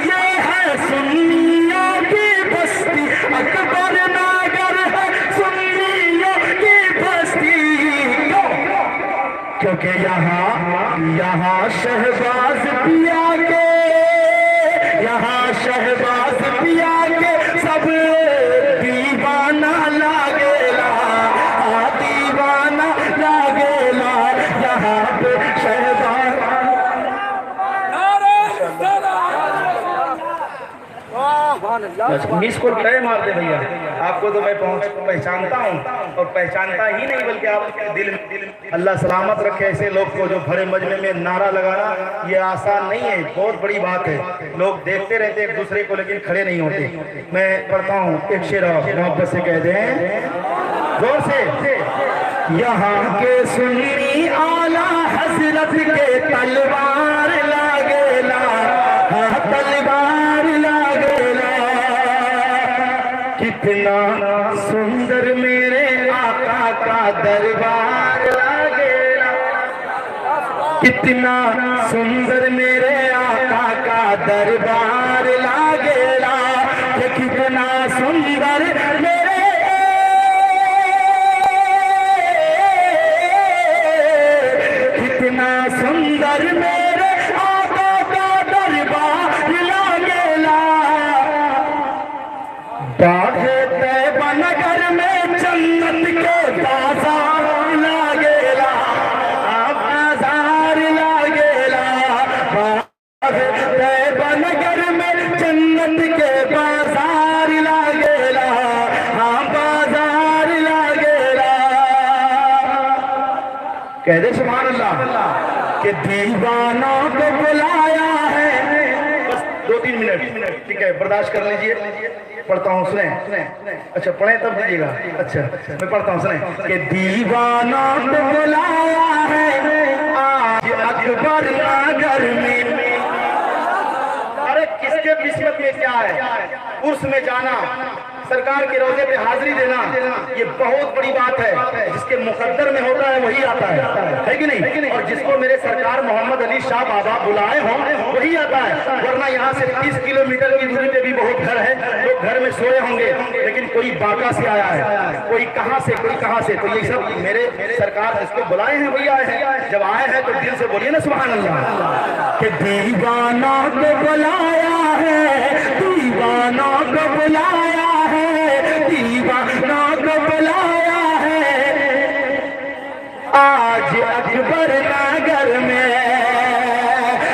ये है सुन्नियों की बस्ती, अकबर नगर है सुन्नियों की बस्ती। क्योंकि यहाँ शहबाज पिया के, यहाँ शहबाज पिया के सब दीवाना लागेला, दीवाना लागेला। यहाँ पे शहबाज मिस को टय मार दे भैया। आपको तो मैं पहचानता हूँ और पहचानता ही नहीं बल्कि आपके दिल। अल्लाह सलामत रखे ऐसे लोग को जो भरे मजमे में नारा लगाना ये आसान नहीं है, बहुत बड़ी बात है। लोग देखते रहते एक दूसरे को लेकिन खड़े नहीं होते। मैं पढ़ता हूँ एक शेर मोहब्बत से कह दें जोर से। यहाँ के सुन्नी आला हजरत के तलवार लागेला, हाँ तलवार लागेला। कितना सुंदर मेरे आका का दरबार लागेला, कितना सुंदर मेरे आका का दरबार लागेला। ये कितना सुंदर मेरे कितना सुंदर मेरे आका का दरबार लागेला। बागे तैयबा नगर में जन्नत के बाजार लागेला, बाजार लागेला। बागे तैयबा नगर में जन्नत के बाजार लागेला, हाँ बाजार लागेला। कह दे सुभान अल्लाह कि दीवानों को बुलाया है। बस 2-3 मिनट, ठीक है, बर्दाश्त कर लीजिए। पढ़ता हूँ, सुने। अच्छा पढ़े तब दीजिएगा। अच्छा मैं पढ़ता हूँ, सुने कि दीवानों को बुलाया है आज अकबर नगर में। अरे किसके किस्मत में क्या है, उर्स में जाना, सरकार के रोजे पे हाजिरी देना, ये बहुत बड़ी बात है। जिसके मुकद्दर में होता है वही आता है कि नहीं? और जिसको मेरे सरकार मोहम्मद अली शाह बाबा बुलाए हों वही आता है। वरना यहाँ से 30 किलोमीटर की दूरी पे भी बहुत घर है, लोग घर में सोए होंगे, लेकिन कोई बांका से आया है, कोई कहाँ से, कोई कहाँ से। तो ये सब मेरे सरकार जिसको बुलाए हैं वही आए हैं। जब आए हैं तो दिल से बोलिए ना सुभान अल्लाह। कि दीवाना को बुलाया है, दीवाना को बुलाया है, दीवाना को बुलाया है आज अकबर नगर में।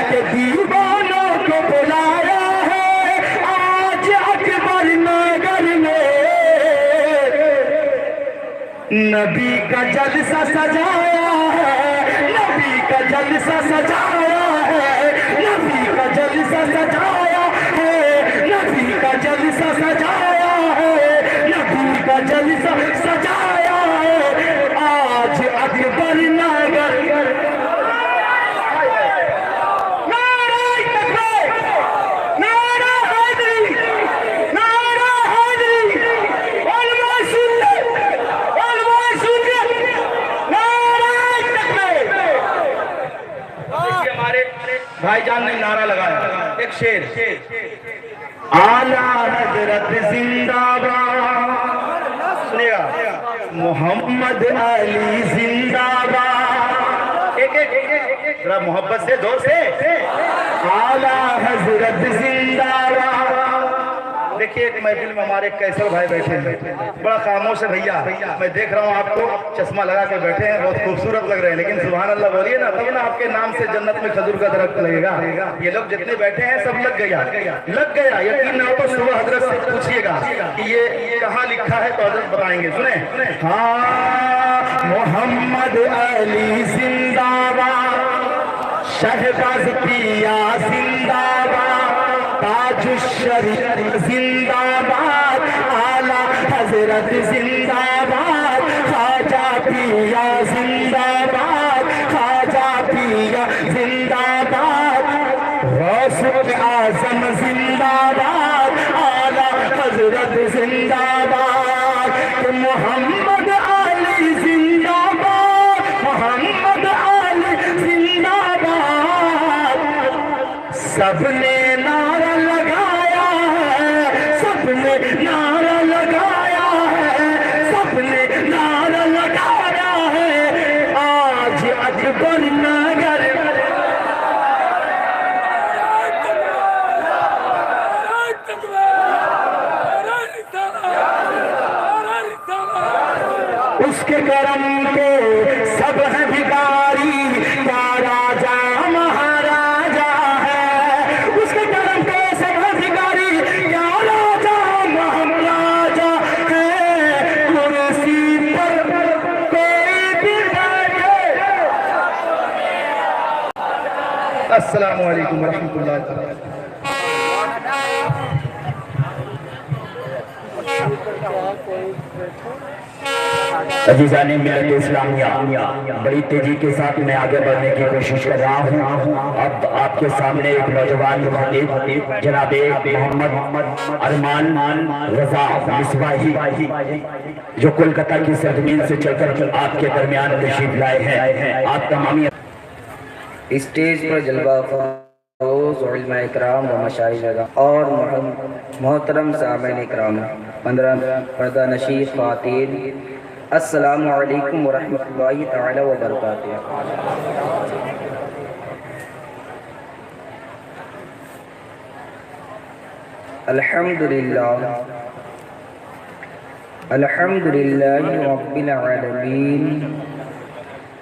कि दीवानों को बुलाया है आज अकबर नगर में। नबी का जलसा सजाया है, नबी का जलसा सजाया है, नबी का जलसा सजाया है, नबी का जलसा सजाया है, नबी का जलसा सजाया है आज अकबर नगर। भाईजान ने नारा लगाया, एक शेर, आला हजरत जिंदाबाद, सुनिएगा, मोहम्मद अली जिंदाबाद। एक थोड़ा मोहब्बत से, जोर से, आला हजरत जिंदाबाद। देखिए एक महफिल में हमारे कैसर भाई बैठे हैं, बड़ा खामोश है भैया, मैं देख रहा हूँ आपको चश्मा लगा के बैठे हैं, बहुत खूबसूरत लग रहे हैं। लेकिन सुभान अल्लाह बोलिए ना, तब ना आपके नाम से जन्नत में खजूर का दरख्त लगेगा। ये लोग जितने बैठे हैं सब लग गया। यकीन ना हो तो सुबह हजरत से पूछिएगा कि ये कहाँ लिखा है, तो हजरत बताएंगे। सुने, हाँ मोहम्मद अली जिंदाबाद, शहबाज पिया जिंदाबाद, ताजुश्शरीफ जिंदाबाद, आला हजरत जिंदाबाद, ख्वाजा पिया जिंदाबाद, ख्वाजा पिया जिंदाबाद, गौसुल आजम जिंदाबाद, आला हजरत जिंदाबाद। मोहम्मद अली जिंदाबाद, मोहम्मद अली जिंदाबाद। सबने नारा लगाया है, सबने नारा लगाया है, सबने नारा लगाया है आज अकबर नगर। उसके करम के सब है भिखारी, क्या राजा महाराजा है। उसके करम के सब है भिखारी, क्या राजा महाराजा है। कुर्सी पर कोई भी बैठे। अस्सलामु अलैकुम रहमतुल्लाहि व बरकातहू। अजीज़ाने मिल्लत इस्लामिया, बड़ी तेजी के साथ मैं आगे बढ़ने की कोशिश कर रहा हूँ। अब आपके सामने एक नौजवान जनाब मोहम्मद अरमान रजा मिसबाही, जो कोलकाता की सरजमीन से चलकर आपके दरमियान तशरीफ लाए हैं। आप तमामी स्टेज पर जलवा उलमा इकराम व मशाइख और मोहतरम सामईन इकराम, पर्दा नशीर ख़वातीन, अस्सलामु अलैकुम व रहमतुल्लाहि तआला व बरकातुहू। अल्हम्दुलिल्लाहि रब्बिल आलमीन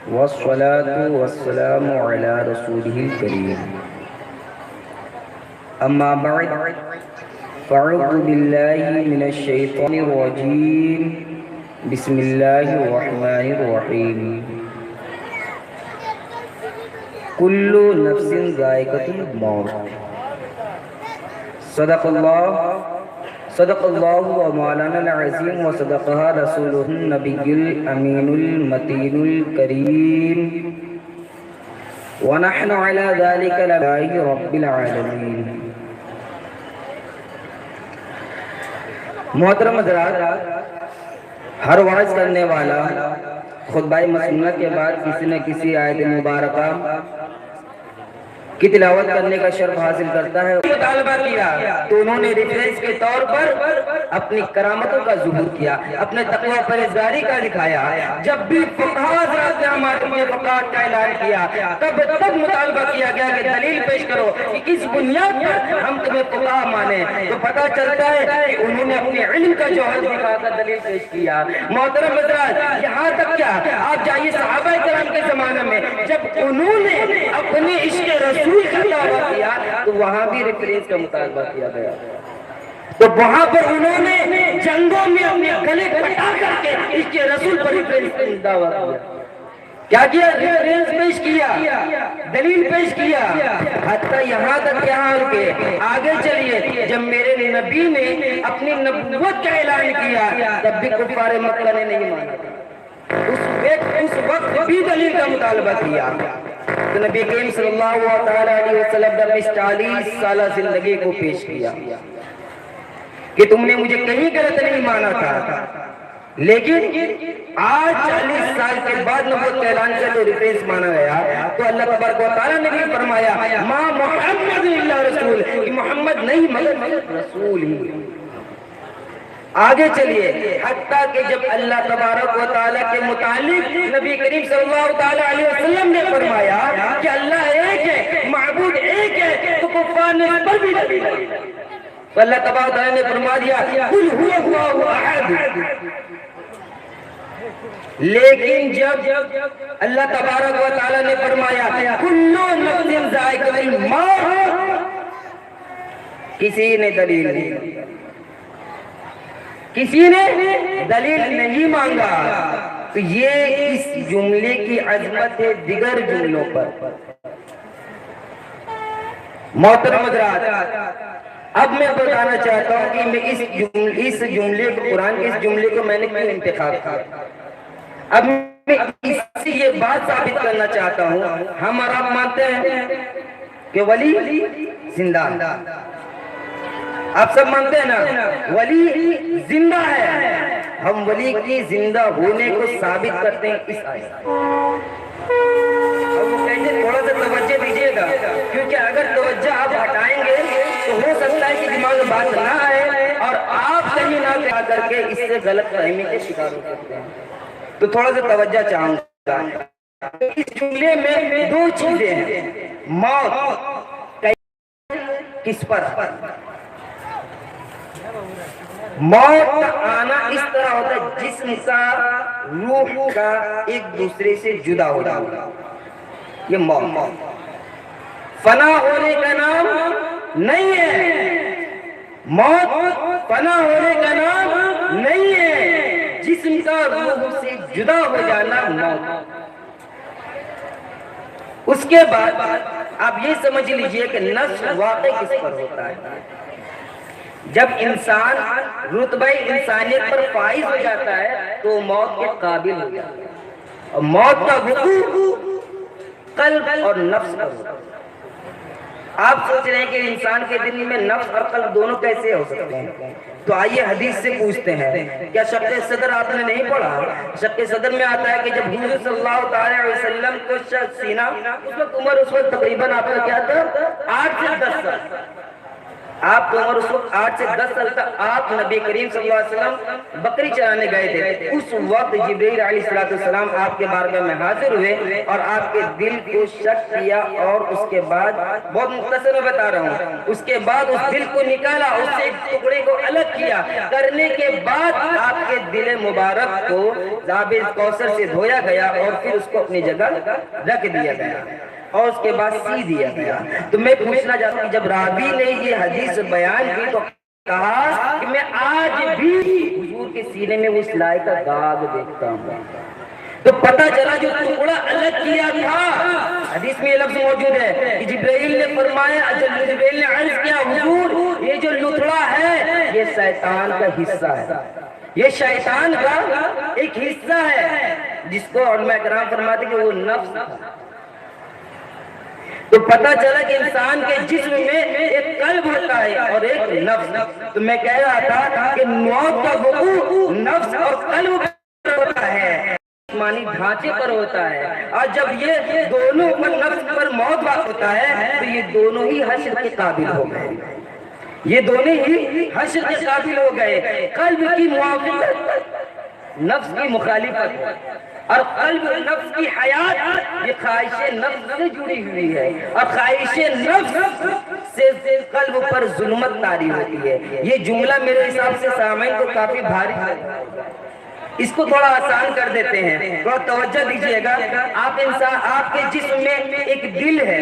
वस्सलातु वस्सलामु अला रसूलिहिल करीम। अम्मा बअद फ़अऊज़ु बिल्लाहि मिनश शैतानिर रजीम। बिस्मिल्लाहिर रहमानिर रहीम। कुल्लु नफ्सिन ज़ाइक़तुल मौत। सदक़ल्लाहु व मौलाना अज़ीम व सदक़हा रसूलुहुन नबियुल अमीनुल मतीनुल करीम व नहनु अला ज़ालिका लिल्लाहि रब्बिल आलमीन। मोहतरम हज़रात, हर वाइज करने वाला खुतबा मसनूना के बाद किसी न किसी आयत मुबारका की तिलावत करने का शर्फ हासिल करता है। मुतालबा किया तो उन्होंने रेफरेंस के तौर पर अपनी करामतों का ज़ुहूर किया, अपने तक़वा परहेज़गारी का दिखाया। जब भी फक़हा ने हमारे लिए फ़क़ात का ऐलान किया, तब मुतालबा किया गया कि दलील पेश करो कि किस बुनियाद पर हम तुम्हें फ़क़हा माने। तो पता चलता है कि उन्होंने अपने इल्म का जौहर दिखाकर दलील पेश किया। मोहतरम हज़रात, यहाँ तक क्या, आप जाइए सहाबाए किराम के ज़माने में, जब उन्होंने अपने इश्क़ रसूल का दावा किया तो वहाँ भी रेफरेंस का मुतालबा किया गया। तो वहाँ पर उन्होंने जंगों में अपने गले कटा करके इसके रसूल पर रेफरेंस का दावा किया। क्या किया? रेफरेंस पेश किया, दलील पेश किया। हत्ता यहाँ तक यहाँ रुके, आगे चलिए। जब मेरे नबी ने अपनी नबूवत का ऐलान किया, तब भी कुफ़ार मक्का ने नहीं माना। उस वक्त भी दलील का मुतालबा किया। तो नबी करीम सल्लल्लाहु अलैहि वसल्लम ने अपनी 40 साल जिंदगी को पेश किया कि तुमने मुझे कहीं गलत नहीं माना था, लेकिन आज 40 साल के बाद नबूवत का ऐलान से तो रेफरेंस माना गया। तो अल्लाह तबारक व तआला ने भी फरमाया, मा मुहम्मद इल्ला रसूल, कि मोहम्मद नहीं मगर रसूल ही। आगे चलिए, हत्ता कि जब अल्लाह तबारक व तआला के मुतालिक नबी करीम सल्लल्लाहु अलैहि वसल्लम ने फरमाया कि अल्लाह एक है, माबूद एक है, तो कुफ़ार ने इस पर भी दलील दी। तो अल्लाह तबारक व तआला ने फरमा दिया, कुल हुवल्लाहु अहद। लेकिन जब अल्लाह तबारक व तआला ने फरमाया कुल्लु नफ्सिन ज़ाइक़तुल मौत, किसी ने दलील नहीं, किसी ने दलील नहीं मांगा। तो ये इस जुमले की अजमत है दिगर जुमलों पर। मोहतरम हज़रात, अब मैं बताना चाहता हूँ कि मैं इस जुमले को, कुरान के इस जुमले को मैंने क्यों इंतखाब किया। अब मैं इससे ये बात साबित करना चाहता हूँ, हम और आप मानते हैं कि वली जिंदा, आप सब मानते हैं ना, वली जिंदा है। हम वली की जिंदा होने को साबित करते हैं इस आयत। थोड़ा सा तवज्जो दीजिएगा, क्योंकि अगर तवज्जो आप हटाएंगे तो हो सकता है कि दिमाग में बात ना आए और आप सही ना करके इससे गलत फहमी के शिकार हो सकते हैं। तो थोड़ा सा तवज्जो चाहूंगा। इस जुमले में दो चीजें हैं, मौत किस पर, मौत का आना इस तरह होता है जिस्म का, रूह का एक दूसरे से जुदा हो जाना, ये मौत। फना होने का नाम नहीं है, मौत फना होने का नाम नहीं है, जिस्म का रूह से जुदा हो जाना मौत। उसके बाद आप ये समझ लीजिए कि नफ्स वाक़ई किस पर होता है। जब इंसान रुतबे इंसानियत पर फाइज हो जाता है तो मौत के काबिल हो जाता है। और मौत का वकूअ कल्ब और नफ्स पर होता है। आप सोच रहे हैं कि इंसान के दिल में नफ्स और कल्ब दोनों कैसे हो सकते हैं? तो आइए हदीस से पूछते हैं, क्या शक्के सदर आपने नहीं पढ़ा? शक्के सदर में आता है कि जब हुजूर सल्लल्लाहु अलैहि वसल्लम को सीना, उस वक्त उम्र उस वक्त तकरीबन आपका क्या था? 8 से 10 साल। आप तो उम्र उस वक्त 8 से 10 साल तक आप नबी करीम सल्लल्लाहु अलैहि वसल्लम बकरी चराने गए थे। उस वक्त जिब्रील अलैहिस्सलाम आपके बारगाह में हाजिर हुए और आपके दिल को शक किया और उसके बाद, बहुत मुख्तसर में बता रहा हूँ, उसके बाद उस दिल को निकाला, उससे एक टुकड़े को अलग किया। करने के बाद आपके दिल मुबारक को जाबिल कौसर से धोया गया और फिर उसको अपनी जगह रख दिया गया और उसके बाद सी दिया गया। तो मैं पूछना चाहता हूँ, जब रावी ने ये हदीस बयान की तो कहा कि मैं आज भी हुजूर के सीने में उस लाई का दाग देखता हूँ। तो पता चला जो टुकड़ा अलग किया था, हदीस में ये लफ्ज़ मौजूद है कि जिब्राइल ने फरमाया, जिब्राइल ने अर्ज़ किया, हुजूर ये जो लुथड़ा है ये शैतान का हिस्सा है, ये शैतान का एक हिस्सा है, जिसको उलमा किराम फरमाते कि वो नफ्स था। तो पता चला कि इंसान के जिस्म में एक कल्ब होता है और एक नफ्स। तो मैं कह रहा था कि मौत का वकूअ नफ्स और कल्ब पर होता है, जिस्मानी ढांचे पर होता है। और जब ये दोनों पर, नफ्स पर मौत वाक़ होता है तो ये दोनों ही हश्र के काबिल हो गए, ये दोनों ही हश्र के काबिल हो गए। कल्ब की मुआफ़िक़त नफ्स की मुखालिफत है और कल्ब नफ्स की हयात ये ख्वाहिश नफ्स से जुड़ी हुई है और ख्वाहिश नफ्स से कल्ब पर जुल्मत तारी होती है। ये जुमला मेरे हिसाब से सामईन को काफी भारी है, इसको थोड़ा आसान कर देते हैं, थोड़ा तवज्जो दीजिएगा। आप इंसान, आपके जिस्म में एक दिल है,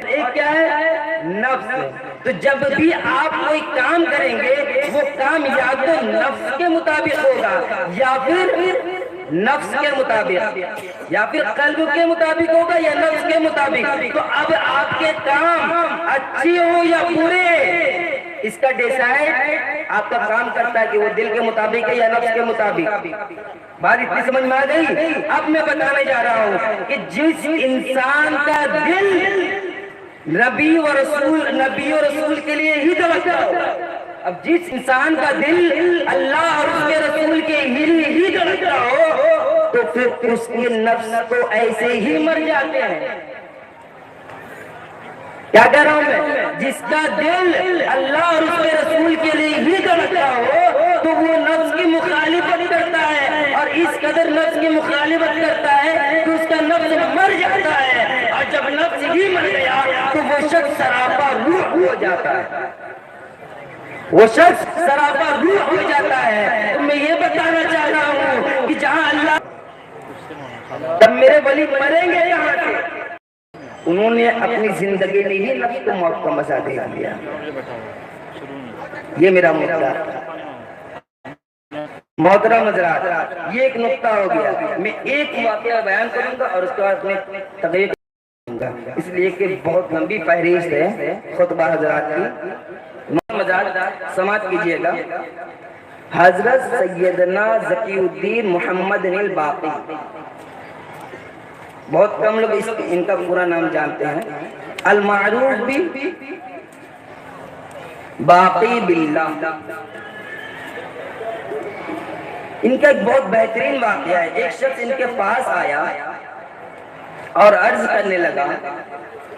एक क्या है? नफ्स। तो जब भी आप कोई काम करेंगे वो काम या तो नफ्स के मुताबिक होगा या फिर नफ्स के मुताबिक या फिर कल्ब के मुताबिक होगा या नफ्स के मुताबिक। तो अब आपके काम अच्छे हो या बुरे, इसका डिसाइड आपका काम करता है कि वो दिल के मुताबिक है या नफ्स के मुताबिक। बात इतनी समझ में आ गई? अब मैं बताने जा रहा हूँ कि जिस इंसान का दिल नबी और रसूल के लिए ही धड़कता हो, अब जिस इंसान का दिल अल्लाह और उसके रसूल के लिए ही धड़कता हो तो फिर उसके नफ्स तो ऐसे ही मर जाते हैं। क्या कह रहा हूं मैं? जिसका दिल अल्लाह और उसके रसूल के लिए ही धड़कता हो तो वो नफ्स की मुखालिफत करता है और इस कदर नफ्स की मुखालिफत करता है कि उसका नफ्स मर जाता है। और जब नफ्स ही मर गया तो वो शख्स सरापा रूह हो जाता है, वो शख्स सरापा रूह हो जाता है। तो मैं ये बताना चाह रहा हूँ कि जहाँ अल्लाह, तब मेरे वली मरेंगे यहाँ से, उन्होंने अपनी जिंदगी में ही नफ्स को मौत का मजा दिला दिया। ये मेरा मुद्दा, मोहतरम हज़रात, ये एक नुक्ता हो गया। मैं एक वाक़या बयान करूंगा और उसके बाद मैं तकरीर करूंगा, इसलिए कि बहुत लंबी फहरिस्त है खुतबा हज़रात की। मजाक समाप्त कीजिएगा। हजरत सैयदना ज़कीउद्दीन मोहम्मद अल बाक़ी, बहुत कम लोग इनका पूरा नाम जानते हैं, अल मारूफ भी बाक़ी बिल्लाह। इनका एक बहुत बेहतरीन वाक़या है। एक शख्स इनके पास आया और अर्ज करने लगा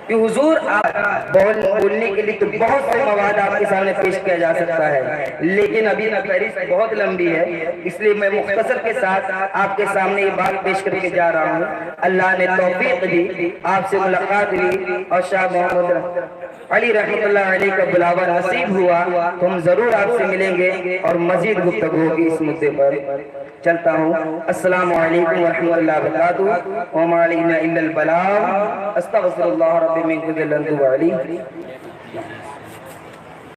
कि हुजूर, आप बोलने के लिए तो बहुत से मवाद आपके सामने पेश किया जा सकता है, लेकिन अभी फहरिस्त बहुत लंबी है, इसलिए मैं मुख्तसर के साथ आपके सामने ये बात पेश करके जा रहा हूँ। अल्लाह ने तौफीक दी, आपसे मुलाकात हुई और शाह मोहम्मद अली रहमतुल्लाह अलैह का बुलावा नसीब हुआ तो हम जरूर आपसे मिलेंगे और मजीद गुफ्तगू होगी इस मुद्दे पर। चलता हूँ। अस्सलामु अलैकुम व रहमतुल्लाहि व बरकातुहू व मा अलैना इल्लल बलाग। अस्तगफिरुल्लाह रब्बी मिन कुल्लि ज़ंबि व अली।